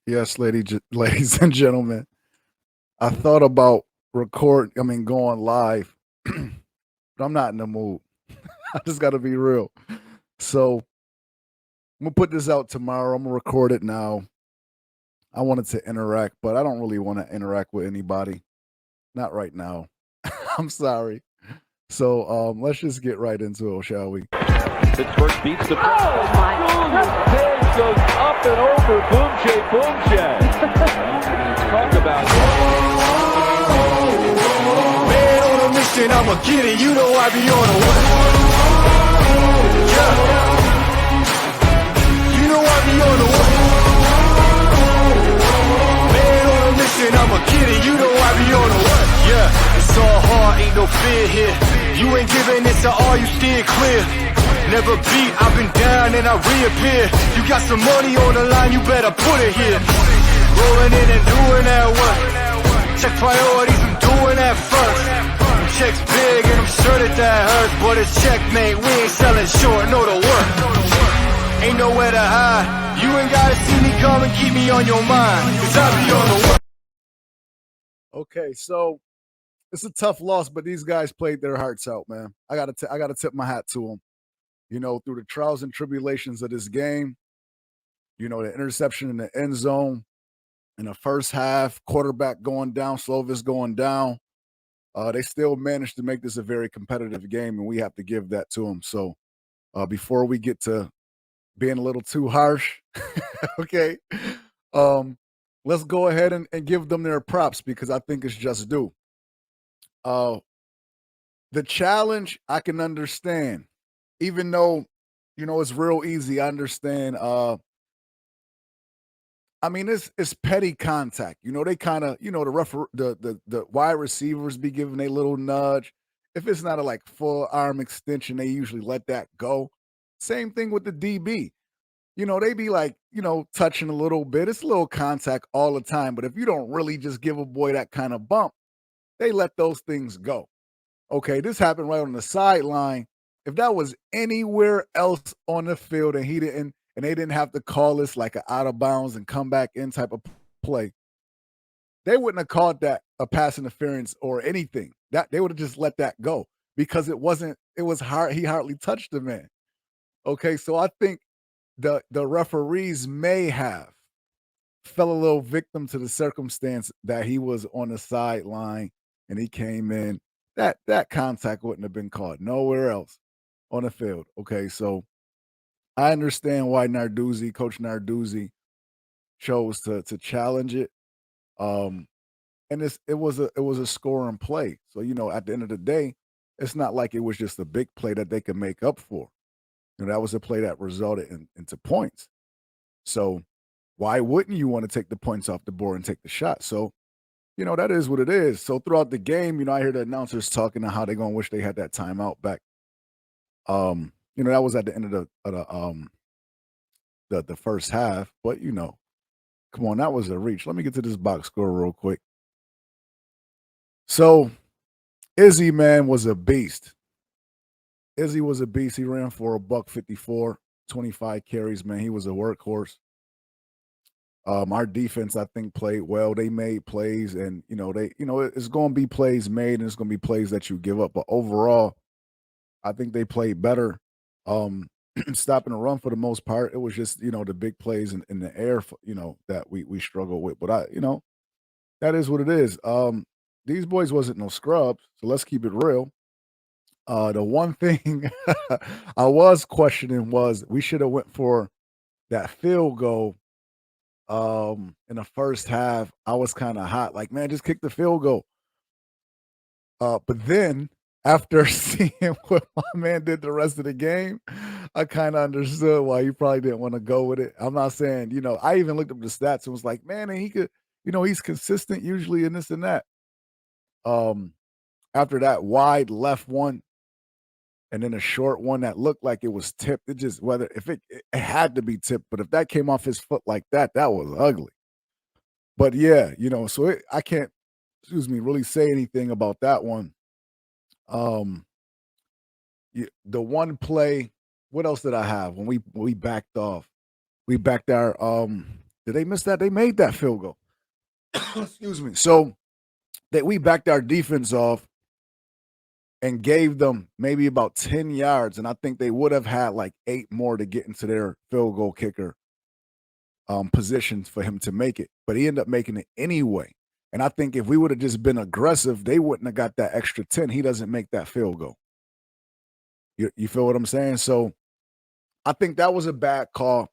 Yes, ladies and gentlemen. I thought about going live, but I'm not in the mood. I just got to be real. So I'm gonna put this out tomorrow. I'm gonna record it now. I wanted to interact, but I don't really want to interact with anybody. Not right now. I'm sorry. So let's just get right into it, shall we? Pittsburgh beats the Oh my! This pig goes up and over. Boom Jay, boom Jay. Talk about Man on a mission, I'ma get it. You know I be on a what? Yeah. You know I be on a what? Man on a mission, I'ma get it. You know I be on a what? Yeah. It's all hard, ain't no fear here. You ain't giving it to all, you steer clear. Never beat, I've been down and I reappear. You got some money on the line, you better put it here. Rolling in and doing that work. Check priorities, I'm doing that first. The check's big and I'm sure that hurts. But it's checkmate, we ain't selling short, know the work. Ain't nowhere to hide. You ain't gotta see me come and keep me on your mind. Cause I be on the work. Okay, so it's a tough loss, but these guys played their hearts out, man. I gotta tip my hat to them. Through the trials and tribulations of this game, the interception in the end zone in the first half, quarterback going down, Slovis going down. They still managed to make this a very competitive game, and we have to give that to them. So before we get to being a little too harsh, okay, um, let's go ahead and give them their props because I think it's just due. The challenge I can understand, even though it's real easy. I understand. I mean, it's petty contact. They kind of, the wide receivers be giving a little nudge. If it's not a like full arm extension, they usually let that go. Same thing with the DB. They be like, touching a little bit. It's a little contact all the time. But if you don't really just give a boy that kind of bump, they let those things go. Okay, this happened right on the sideline. If that was anywhere else on the field and they didn't have to call this like an out of bounds and come back in type of play, they wouldn't have called that a pass interference or anything. That they would have just let that go because it was hard. He hardly touched the man. Okay, so I think the referees may have fell a little victim to the circumstance that he was on the sideline and he came in. That contact wouldn't have been caught nowhere else on the field. Okay, so I understand why Coach Narduzzi, chose to challenge it. Um, and it was a scoring play. So at the end of the day, it's not like it was just a big play that they could make up for. That was a play that resulted into points. So why wouldn't you want to take the points off the board and take the shot? So that is what it is. So throughout the game, I hear the announcers talking about how they're gonna wish they had that timeout back. That was at the end of the first half, but come on, that was a reach. Let me get to this box score real quick. So Izzy, man, was a beast. Izzy was a beast. He ran for a buck 54, 25 carries, man. He was a workhorse. Our defense, I think, played well. They made plays, and it's going to be plays made, and it's going to be plays that you give up. But overall, I think they played better. Stopping the run for the most part. It was just the big plays in the air, that we struggle with. But that is what it is. These boys wasn't no scrubs, so let's keep it real. The one thing I was questioning was we should have went for that field goal in the first half. I was kind of hot, like, man, just kick the field goal. But then after seeing what my man did the rest of the game, I kind of understood why he probably didn't want to go with it. I'm not saying, I even looked up the stats and was like, man, and he could, he's consistent usually in this and that. Um, After that wide left one and then a short one that looked like it was tipped. It just whether if it had to be tipped, but if that came off his foot like that, that was ugly. But yeah, so I can't, really say anything about that one. Um, the one play. What else did I have when we backed off? We backed our Did they miss that? They made that field goal. Excuse me. So that we backed our defense off and gave them maybe about 10 yards, and I think they would have had like 8 more to get into their field goal kicker positions for him to make it. But he ended up making it anyway. And I think if we would have just been aggressive, they wouldn't have got that extra 10. He doesn't make that field goal. You feel what I'm saying? So I think that was a bad call.